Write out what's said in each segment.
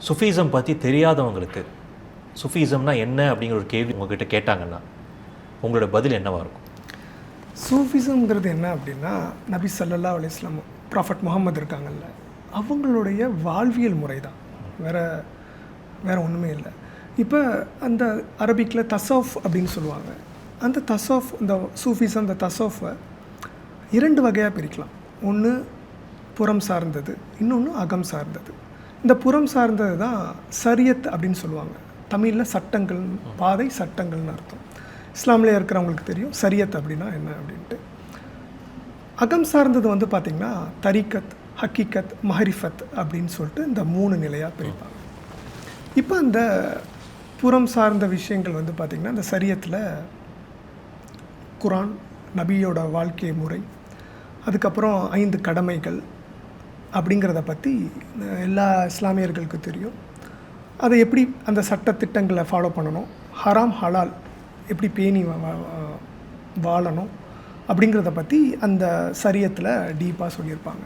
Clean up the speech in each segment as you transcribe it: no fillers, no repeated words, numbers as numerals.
சுஃபிசம் பற்றி தெரியாதவங்களுக்கு சுஃபிசம்னா என்ன அப்படிங்கிற ஒரு கேள்வி உங்ககிட்ட கேட்டாங்கன்னா உங்களோட பதில் என்னவாக இருக்கும்? சூஃபிசம்ங்கிறது என்ன அப்படின்னா, நபி ஸல்லல்லாஹு அலைஹி வஸல்லம், ப்ராஃபட் முகமது இருக்காங்கல்ல, அவங்களுடைய வாழ்வியல் முறை தான், வேறு ஒன்றுமே இல்லை. இப்போ அந்த அரபிக்கில் தஸாஃப் அப்படின்னு சொல்லுவாங்க. அந்த தஸாஃப், இந்த சூஃபிசம், இந்த தஸாஃபை 2 வகையாக பிரிக்கலாம். ஒன்று புறம் சார்ந்தது, இன்னொன்று அகம் சார்ந்தது. இந்த புறம் சார்ந்தது தான் ஷரியத் அப்படின்னு சொல்லுவாங்க. தமிழில் சட்டங்கள், பாதை சட்டங்கள்னு அர்த்தம். இஸ்லாமில் இருக்கிறவங்களுக்கு தெரியும் ஷரியத் அப்படின்னா என்ன அப்படின்ட்டு. அகம் சார்ந்தது வந்து பார்த்திங்கன்னா தரீக்கத், ஹக்கீக்கத், மஹரிஃபத் அப்படின்னு சொல்லிட்டு இந்த 3 நிலையாக பிரிப்பாங்க. இப்போ அந்த புறம் சார்ந்த விஷயங்கள் வந்து பார்த்திங்கன்னா, இந்த ஷரியத்தில் குரான், நபியோட வாழ்க்கை முறை, அதுக்கப்புறம் 5 கடமைகள் அப்படிங்கிறத பற்றி எல்லா இஸ்லாமியர்களுக்கு தெரியும். அதை எப்படி அந்த சட்டத்திட்டங்களை ஃபாலோ பண்ணணும், ஹராம் ஹலால் எப்படி பேணி வாழணும் அப்படிங்கிறத பற்றி அந்த ஷரியத்தில் டீப்பாக சொல்லியிருப்பாங்க.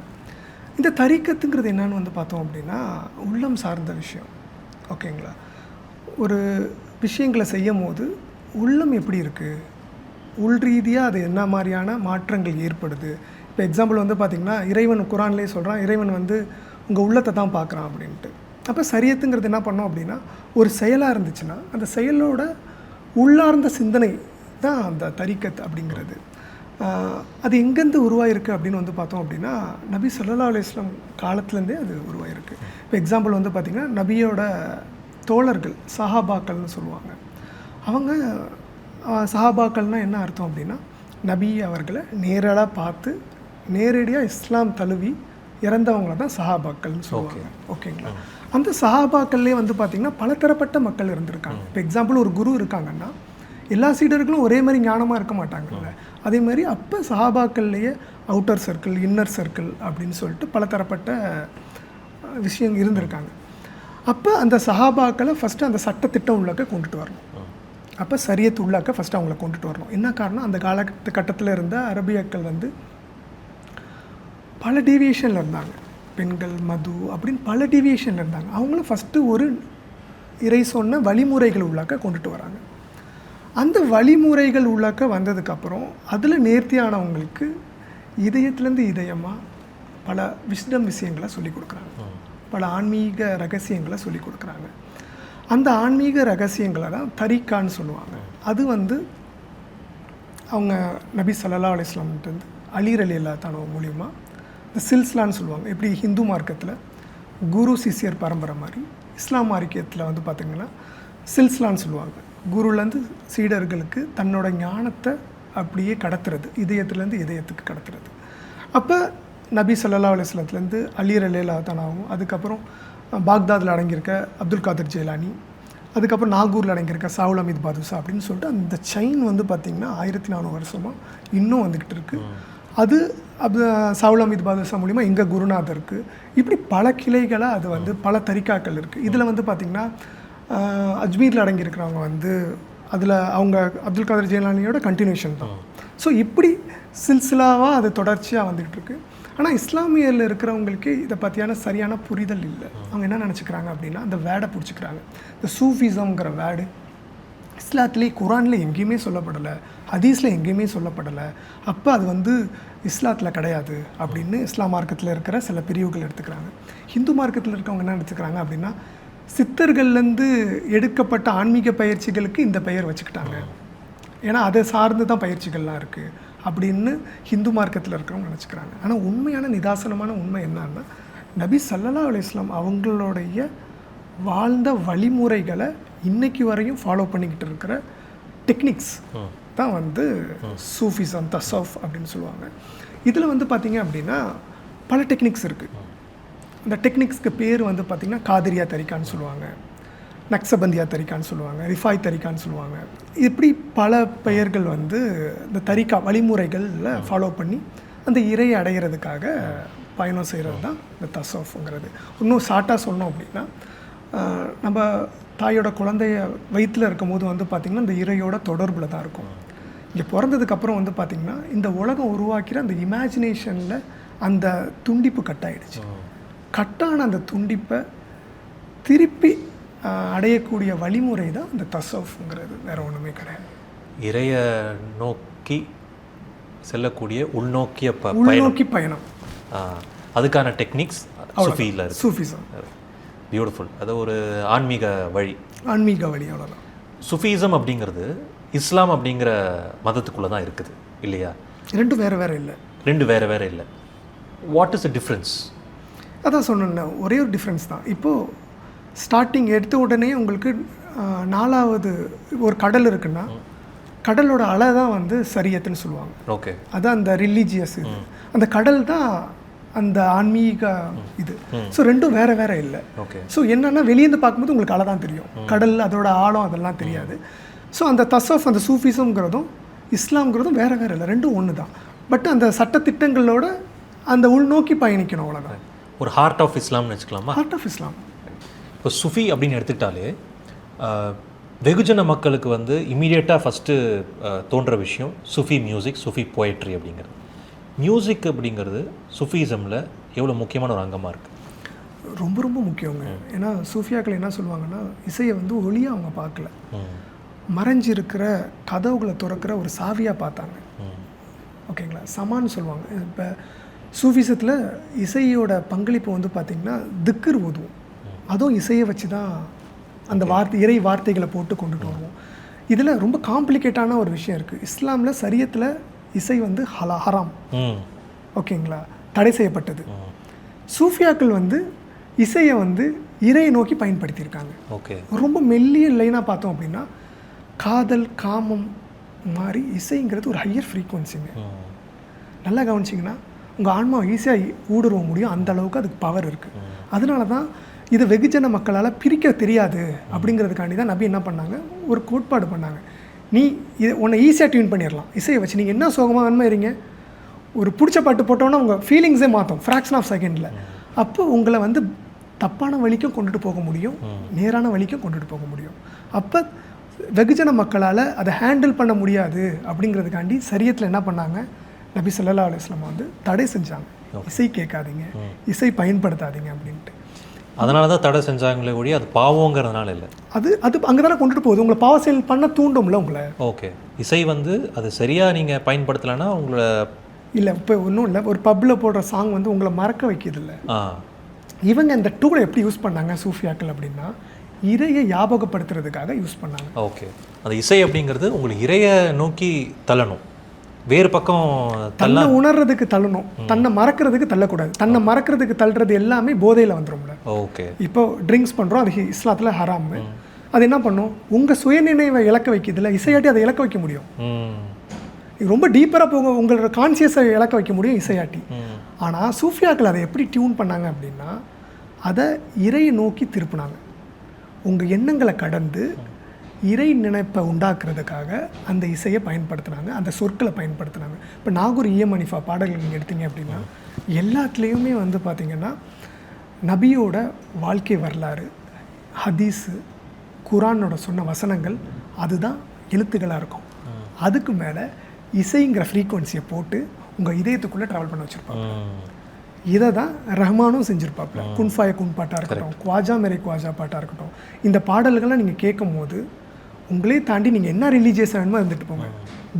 இந்த தரீக்கத்துங்கிறது என்னன்னு வந்து பார்த்தோம் அப்படின்னா, உள்ளம் சார்ந்த விஷயம். ஓகேங்களா? ஒரு விஷயங்களை செய்யும் போது உள்ளம் எப்படி இருக்குது, உள் ரீதியாக அது என்ன மாதிரியான மாற்றங்கள் ஏற்படுது. இப்போ எக்ஸாம்பிள் வந்து பார்த்திங்கன்னா, இறைவன் குரான்லேயே சொல்கிறான், இறைவன் வந்து உங்கள் உள்ளத்தை தான் பார்க்குறான் அப்படின்ட்டு. அப்போ ஷரியத்துங்கிறது என்ன பண்ணோம் அப்படின்னா, ஒரு செயலாக இருந்துச்சுன்னா அந்த செயலோட உள்ளார்ந்த சிந்தனை தான் அந்த தரீக்கத் அப்படிங்கிறது. அது எங்கேருந்து உருவாயிருக்கு அப்படின்னு வந்து பார்த்தோம் அப்படின்னா, நபி ஸல்லல்லாஹு அலைஹி வஸல்லம் காலத்துலேருந்தே அது உருவாயிருக்கு. இப்போ எக்ஸாம்பிள் வந்து பார்த்திங்கன்னா, நபியோட தோழர்கள், சஹாபாக்கள்னு சொல்லுவாங்க. அவங்க சஹாபாக்கள்னால் என்ன அர்த்தம் அப்படின்னா, நபி அவர்களை நேரடியாக பார்த்து நேரடியாக இஸ்லாம் தழுவி இறந்தவங்கள தான் சஹாபாக்கள்னு சொல்லுவாங்க. ஓகேங்களா? அந்த சஹாபாக்கள்லேயே வந்து பார்த்திங்கன்னா பலதரப்பட்ட மக்கள் இருந்திருக்காங்க. இப்போ எக்ஸாம்பிள் ஒரு குரு இருக்காங்கன்னா, எல்லா சீடர்களும் ஒரே மாதிரி ஞானமாக இருக்க மாட்டாங்கல்ல. அதே மாதிரி அப்போ சஹாபாக்கள்லேயே அவுட்டர் சர்க்கிள், இன்னர் சர்க்கிள் அப்படின்னு சொல்லிட்டு பலதரப்பட்ட விஷயம் இருந்திருக்காங்க. அப்போ அந்த சஹாபாக்களை ஃபஸ்ட்டு அந்த சட்டத்திட்டம் உள்ளாக்க கொண்டுட்டு வரணும். அப்போ ஷரியத் உள்ளாக்க ஃபஸ்ட்டு அவங்கள கொண்டுட்டு வரணும். என்ன காரணம், அந்த காலகட்டத்தில் இருந்த அரபியக்கள் வந்து பல டீவியேஷனில் இருந்தாங்க. பெண்கள், மது அப்படின்னு பல டீவியேஷனில் இருந்தாங்க. அவங்களும் ஃபஸ்ட்டு ஒரு இறை சொன்ன வழிமுறைகள் உள்ளாக்க கொண்டுட்டு வராங்க. அந்த வழிமுறைகள் உள்ளாக்க வந்ததுக்கப்புறம் அதில் நேர்த்தியானவங்களுக்கு இதயத்துலேருந்து இதயமாக பல விஷயங்களை சொல்லிக் கொடுக்குறாங்க. பல ஆன்மீக ரகசியங்களை சொல்லிக் கொடுக்குறாங்க. அந்த ஆன்மீக ரகசியங்களை தான் தரீக்கான்னு சொல்லுவாங்க. அது வந்து அவங்க நபி ஸல்லல்லாஹு அலைஹி வஸல்லம் அலி ரலியல்லாஹு தஆலா மூலிமா இந்த சில்சிலான்னு சொல்லுவாங்க. எப்படி ஹிந்து மார்க்கத்தில் குரு சிஷ்யர் பரம்பரை மாதிரி, இஸ்லாம் மார்க்கத்தில் வந்து பார்த்திங்கன்னா சில்சிலான்னு சொல்லுவாங்க. குருலேருந்து சீடர்களுக்கு தன்னோட ஞானத்தை அப்படியே கடத்துறது, இதயத்துலேருந்து இதயத்துக்கு கடத்துறது. அப்போ நபி ஸல்லல்லாஹு அலைஹி வஸல்லத்துலேருந்து அலி ரலியல்லாஹு தஆலாவும், அதுக்கப்புறம் பாக்தாதில் அடங்கியிருக்க அப்துல் காதர் ஜெயிலானி, அதுக்கப்புறம் நாகூரில் அடங்கியிருக்க சாவுல் அமீத் பாதுஷா அப்படின்னு சொல்லிட்டு அந்த செயின் வந்து பார்த்திங்கன்னா 1400 வருஷமாக இன்னும் வந்துக்கிட்டு இருக்குது. அது சாவுல் அமீத் பாதுஷா மூலிமா இங்கே குருநாதருக்கு, இப்படி பல கிளைகளாக அது வந்து பல தரிக்காக்கள் இருக்குது. இதில் வந்து பார்த்திங்கன்னா அஜ்மீரில் அடங்கியிருக்கிறவங்க வந்து அதில் அவங்க அப்துல் காதர் ஜெயிலானியோட கண்டினியூஷன் தான். ஸோ இப்படி சில்சிலாவாக அது தொடர்ச்சியாக வந்துக்கிட்டு இருக்குது. ஆனால் இஸ்லாமியரில் இருக்கிறவங்களுக்கு இதை பற்றியான சரியான புரிதல் இல்லை. அவங்க என்ன நினச்சிக்கிறாங்க அப்படின்னா, அந்த வேர்டை பிடிச்சிக்கிறாங்க. இந்த சூஃபிசம்ங்கிற வேர்டு இஸ்லாத்துலேயே குரானில் எங்கேயுமே சொல்லப்படலை, ஹதீஸில் எங்கேயுமே சொல்லப்படலை. அப்போ அது வந்து இஸ்லாத்தில் கிடையாது அப்படின்னு இஸ்லாம் மார்க்கத்தில் இருக்கிற சில பிரிவுகள் எடுத்துக்கிறாங்க. ஹிந்து மார்க்கத்தில் இருக்கவங்க என்ன எடுத்துக்கிறாங்க அப்படின்னா, சித்தர்கள்லேருந்து எடுக்கப்பட்ட ஆன்மீக பயிற்சிகளுக்கு இந்த பெயர் வச்சுக்கிட்டாங்க, ஏன்னா அதை சார்ந்து தான் பயிற்சிகள்லாம் இருக்குது அப்படின்னு ஹிந்து மார்க்கத்தில் இருக்கிறவங்க நினச்சிக்கிறாங்க. ஆனால் உண்மையான நிதாசனமான உண்மை என்னன்னா, நபி ஸல்லல்லாஹு அலைஹி வஸல்லம் அவங்களுடைய வாழ்ந்த வழிமுறைகளை இன்னைக்கு வரையும் ஃபாலோ பண்ணிக்கிட்டு இருக்கிற டெக்னிக்ஸ் தான் வந்து சூஃபிசம், தஸாஃப் அப்படின்னு சொல்லுவாங்க. இதில் வந்து பார்த்திங்க அப்படின்னா பல டெக்னிக்ஸ் இருக்குது. அந்த டெக்னிக்ஸ்க்கு பேர் வந்து பார்த்திங்கன்னா காதிரியா தரிக்கான்னு சொல்லுவாங்க, நக்சபந்தியா தரிக்கான்னு சொல்லுவாங்க, ரிஃபாய் தரிக்கான்னு சொல்லுவாங்க. இப்படி பல பெயர்கள் வந்து இந்த தரிக்கா வழிமுறைகளில் ஃபாலோ பண்ணி அந்த இறை அடைகிறதுக்காக பயணம் செய்கிறது தான் இந்த தஸாஃப்ங்கிறது. இன்னும் ஷார்ட்டாக சொன்னோம் அப்படின்னா, நம்ம தாயோட குழந்தைய வயிற்றில் இருக்கும் போது வந்து பார்த்திங்கன்னா இந்த இறையோட தொடர்பில் தான் இருக்கும். இங்கே பிறந்ததுக்கப்புறம் வந்து பார்த்திங்கன்னா இந்த உலகம் உருவாக்கிற அந்த இமேஜினேஷனில் அந்த துண்டிப்பு கட் ஆகிடுச்சு. கட்டான அந்த துண்டிப்பை திருப்பி அடையக்கூடிய வழிமுறை தான் அந்த தசவுங்கிறது, வேறு ஒன்றுமே கிடையாது. இறைய நோக்கி செல்லக்கூடிய உள்நோக்கி பயணம், அதுக்கான டெக்னிக்ஸ் சூஃபியில் இருக்குது. Sufism beautiful. அது ஒரு ஆன்மீக வழி. அவ்வளோதான். சூஃபிசம் அப்படிங்கிறது இஸ்லாம் அப்படிங்கிற மதத்துக்குள்ளே தான் இருக்குது இல்லையா? ரெண்டும் வேறு இல்லை. வேறு இல்லை. What is the difference? அதான் சொன்னேன், ஒரே ஒரு டிஃப்ரென்ஸ் தான். இப்போது ஸ்டார்டிங் எடுத்த உடனே உங்களுக்கு 4வது ஒரு கடல் இருக்குன்னா கடலோட அலை தான் வந்து சரியத்துன்னு சொல்லுவாங்க. ஓகே, அதான் அந்த ரிலீஜியஸ் இது. அந்த கடல் தான் அந்த ஆன்மீக இது. ஸோ ரெண்டும் வேறு இல்லை. ஓகே. ஸோ என்னென்னா வெளியேந்து பார்க்கும்போது உங்களுக்கு அலை தான் தெரியும், கடல் அதோட ஆழம் அதெல்லாம் தெரியாது. ஸோ அந்த தசஃப், அந்த சூஃபிசம்ங்கிறதும் இஸ்லாம்ங்கிறதும் வேறு இல்லை, ரெண்டும் ஒன்று தான். பட் அந்த சட்டத்திட்டங்களோட அந்த உள்நோக்கி பயணிக்கணும், அவ்வளோதான். ஒரு ஹார்ட் ஆஃப் இஸ்லாம்னு வச்சுக்கலாமா? Heart of Islam. இப்போ சுஃபி அப்படின்னு எடுத்துக்கிட்டாலே வெகுஜன மக்களுக்கு வந்து இமீடியட்டாக ஃபஸ்ட்டு தோன்ற விஷயம் சுஃபி மியூசிக், சுஃபி போயட்ரி அப்படிங்கிறது. மியூசிக் அப்படிங்கிறது சுஃபிசமில் எவ்வளோ முக்கியமான ஒரு அங்கமாக இருக்குது? ரொம்ப ரொம்ப முக்கியங்க. ஏன்னா சூஃபியாக்கள் என்ன சொல்லுவாங்கன்னா, இசையை வந்து ஒளியாக அவங்க பார்க்கல, மறைஞ்சிருக்கிற கதவுகளை திறக்கிற ஒரு சாவியாக பார்த்தாங்க. ஓகேங்களா? சமான்னு சொல்லுவாங்க. இப்போ சூஃபிசத்தில் இசையோட பங்களிப்பு வந்து பார்த்திங்கன்னா திக்ர் ஓதுவோம், அதுவும் இசையை வச்சு தான் அந்த இறை வார்த்தைகளை போட்டு கொண்டுட்டு வருவோம். இதில் ரொம்ப காம்ப்ளிகேட்டான ஒரு விஷயம் இருக்குது. இஸ்லாமில் சரியத்தில் இசை வந்து ஹராம், ஓகேங்களா, தடை செய்யப்பட்டது. சூஃபியாக்கள் வந்து இசையை வந்து இறையை நோக்கி பயன்படுத்தியிருக்காங்க. ஓகே. ரொம்ப மெல்லிய லைனாக பார்த்தோம் அப்படின்னா காதல், காமம் மாதிரி இசைங்கிறது ஒரு ஹையர் ஃப்ரீக்குவன்சிங்க. நல்லா கவனிச்சிங்கன்னா உங்கள் ஆன்மாவை ஈஸியாக ஊடுருவ முடியும், அந்த அளவுக்கு அதுக்கு பவர் இருக்குது. அதனால தான் இது வெகுஜன மக்களால் பிரிக்க தெரியாது அப்படிங்கிறதுக்காண்டி தான் நபி என்ன பண்ணாங்க, ஒரு கோட்பாடு பண்ணாங்க. நீ இதை உன்னை ஈஸியாக டியூன் பண்ணிடலாம் இசையை வச்சு. நீங்கள் என்ன சோகமாக வேணுமா இருங்க, ஒரு பிடிச்ச பாட்டு போட்டோன்னா உங்கள் ஃபீலிங்ஸே மாற்றும் ஃப்ராக்ஷன் ஆஃப் செகண்டில். அப்போ உங்களை வந்து தப்பான வழிக்கும் கொண்டுட்டு போக முடியும், நேரான வழிக்கும் கொண்டுட்டு போக முடியும். அப்போ வெகுஜன மக்களால் அதை ஹேண்டில் பண்ண முடியாது அப்படிங்கிறதுக்காண்டி சரியத்தில் என்ன பண்ணாங்க, நபி ஸல்லல்லாஹு அலைஹி வஸல்லம் வந்து தடை செஞ்சாங்க. இசை கேட்காதீங்க, இசை பயன்படுத்தாதீங்க அப்படின்ட்டு. அதனால தான் தடை செஞ்சாங்களே ஒழிய அது பாவங்கிறதுனால இல்லை. அது அங்கே தானே கொண்டுட்டு போகுது, உங்களை பாவ செயல் பண்ண தூண்டும்ல உங்களை. ஓகே. இசை வந்து அது சரியாக நீங்கள் பயன்படுத்தலைன்னா உங்களை இல்லை. இப்போ ஒன்றும் இல்லை, ஒரு பப்பில் போடுற சாங் வந்து உங்களை மறக்க வைக்கிது இல்லை. இவங்க இந்த டூலை எப்படி யூஸ் பண்ணாங்க சூஃபியாக்கள் அப்படின்னா, இறையை ஞாபகப்படுத்துறதுக்காக யூஸ் பண்ணாங்க. ஓகே. அந்த இசை அப்படிங்கிறது உங்களுக்கு இறையை நோக்கி தள்ளணும், வேறு பக்கம் தன்னை உணர்றதுக்கு தள்ளணும், தன்னை மறக்கிறதுக்கு தள்ளக்கூடாது. தன்னை மறக்கிறதுக்கு தள்ளுறது எல்லாமே போதையில் வந்துடும்ல. ஓகே. இப்போ ட்ரிங்க்ஸ் பண்ணுறோம், அது இஸ்லாத்தில் ஹராம். அது என்ன பண்ணும், உங்கள் சுயநினைவை இழக்க வைக்கிறதுல இசையாட்டி அதை இழக்க வைக்க முடியும். ரொம்ப டீப்பராக போக உங்களோட கான்சியஸை இழக்க வைக்க முடியும் இசையாட்டி. ஆனால் சூஃபியாக்கள் அதை எப்படி டியூன் பண்ணாங்க அப்படின்னா, அதை இறையை நோக்கி திருப்பினாங்க. உங்கள் எண்ணங்களை கடந்து இறை நினைப்பை உண்டாக்குறதுக்காக அந்த இசையை பயன்படுத்தினாங்க, அந்த சொற்களை பயன்படுத்தினாங்க. இப்போ நாகூர் இயமனிஃபா பாடல்கள் நீங்கள் எடுத்தீங்க அப்படின்னா எல்லாத்துலேயுமே வந்து பார்த்திங்கன்னா நபியோட வாழ்க்கை வரலாறு, ஹதீஸு, குரானோட சொன்ன வசனங்கள் அதுதான் எழுத்துக்களாக இருக்கும். அதுக்கு மேலே இசைங்கிற ஃப்ரீக்குவன்சியை போட்டு உங்கள் இதயத்துக்குள்ளே ட்ராவல் பண்ண வச்சுருப்பாங்க. இதை தான் ரஹ்மானும் செஞ்சுருப்பாப்புல. குன்ஃபாய குன் பாட்டாக இருக்கட்டும், குவாஜா மேரே குவாஜா பாட்டாக இருக்கட்டும், இந்த பாடல்கள்லாம் நீங்கள் கேட்கும் போது உங்களே தாண்டி நீங்கள் என்ன ரிலீஜியஸாக வேணுமோ இருந்துட்டு போங்க,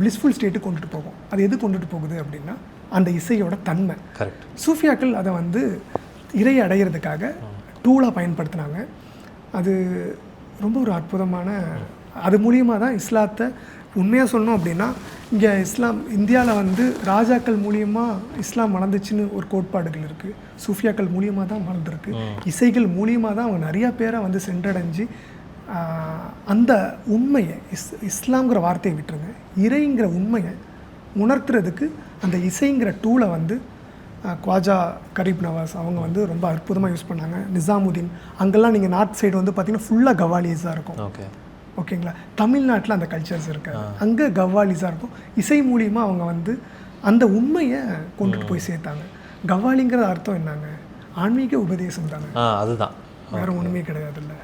பிளிஸ்ஃபுல் ஸ்டேட்டு கொண்டுட்டு போகும். அது எது கொண்டுட்டு போகுது அப்படின்னா அந்த இசையோட தன்மை. சூஃபியாக்கள் அதை வந்து இறையை அடையிறதுக்காக டூலாக பயன்படுத்தினாங்க. அது ரொம்ப ஒரு அற்புதமான, அது மூலியமாக தான் இஸ்லாத்தை உண்மையாக சொன்னோம் அப்படின்னா, இங்கே இந்தியாவில் வந்து ராஜாக்கள் மூலியமாக இஸ்லாம் வளர்ந்துச்சுன்னு ஒரு கோட்பாடுகள் இருக்குது. சூஃபியாக்கள் மூலியமாக தான் வளர்ந்துருக்கு. இசைகள் மூலியமாக தான் அவங்க நிறையா பேரை வந்து சென்றடைஞ்சு அந்த உண்மையை இஸ்லாங்கிற வார்த்தையை விட்டுருங்க, இறைங்கிற உண்மையை உணர்த்துறதுக்கு அந்த இசைங்கிற டூலை வந்து குவாஜா கரீப் நவாஸ் அவங்க வந்து ரொம்ப அற்புதமாக யூஸ் பண்ணாங்க. நிசாமுதீன், அங்கெல்லாம் நீங்கள் நார்த் சைடு வந்து பார்த்திங்கன்னா ஃபுல்லாக கவாலிஸாக இருக்கும். ஓகேங்களா? தமிழ்நாட்டில் அந்த கல்ச்சர்ஸ் இருக்காது, அங்கே கவ்வாலிஸாக இருக்கும். இசை மூலியமாக அவங்க வந்து அந்த உண்மையை கொண்டுட்டு போய் சேர்த்தாங்க. கவ்வாலிங்கிற அர்த்தம் என்னங்க, ஆன்மீக உபதேசம் தானே, அதுதான், வேறு ஒன்றுமே கிடையாது இல்லை.